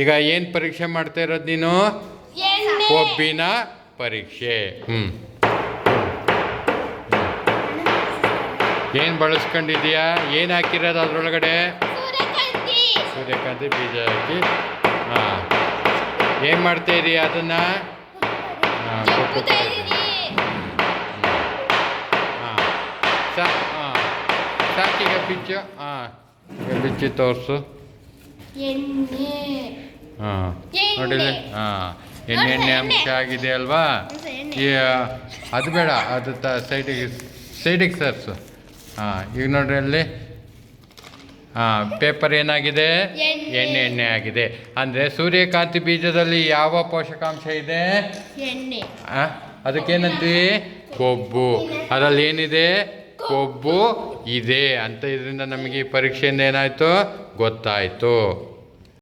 ಈಗ ಏನು ಪರೀಕ್ಷೆ ಮಾಡ್ತಾ ಇರೋದು ನೀನು? ಕೊಬ್ಬಿನ ಪರೀಕ್ಷೆ. ಏನು ಬಳಸ್ಕೊಂಡಿದೀಯಾ? ಏನು ಹಾಕಿರೋದು ಅದರೊಳಗಡೆ? ಸೂರ್ಯಕಾಂತಿ ಬೀಜ ಹಾಕಿ. ಹಾಂ, ಏನು ಮಾಡ್ತಾ ಇದೀಯ ಅದನ್ನು? ಹಾಂ, ಕೊಬ್ಬುತ್ತಾ ಇದ್ದೀನಿ. ಹಾಂ, ಸಾಕೀಗ ಬಿಚ್ಚು. ಹಾಂ, ಈಗ ಬಿಚ್ಚಿ ತೋರಿಸು. ಹಾಂ, ನೋಡಿಲ್ಲ? ಹಾಂ, ಎಣ್ಣೆ ಅಂಶ ಆಗಿದೆ ಅಲ್ವಾ? ಈ ಅದು ಬೇಡ, ಅದು ಸೈಡಿಗೆ ಸರ್ಸು. ಹಾಂ, ಈಗ ನೋಡ್ರಿ ಅಲ್ಲಿ. ಹಾಂ, ಪೇಪರ್ ಏನಾಗಿದೆ? ಎಣ್ಣೆ ಆಗಿದೆ. ಅಂದರೆ ಸೂರ್ಯಕಾಂತಿ ಬೀಜದಲ್ಲಿ ಯಾವ ಪೋಷಕಾಂಶ ಇದೆ? ಅದಕ್ಕೇನಂತೀವಿ? ಕೊಬ್ಬು. ಅದರಲ್ಲಿ ಏನಿದೆ? ಕೊಬ್ಬು ಇದೆ ಅಂತ ಇದರಿಂದ ನಮಗೆ ಈ ಪರೀಕ್ಷೆಯಿಂದ ಏನಾಯಿತು ಗೊತ್ತಾಯಿತು.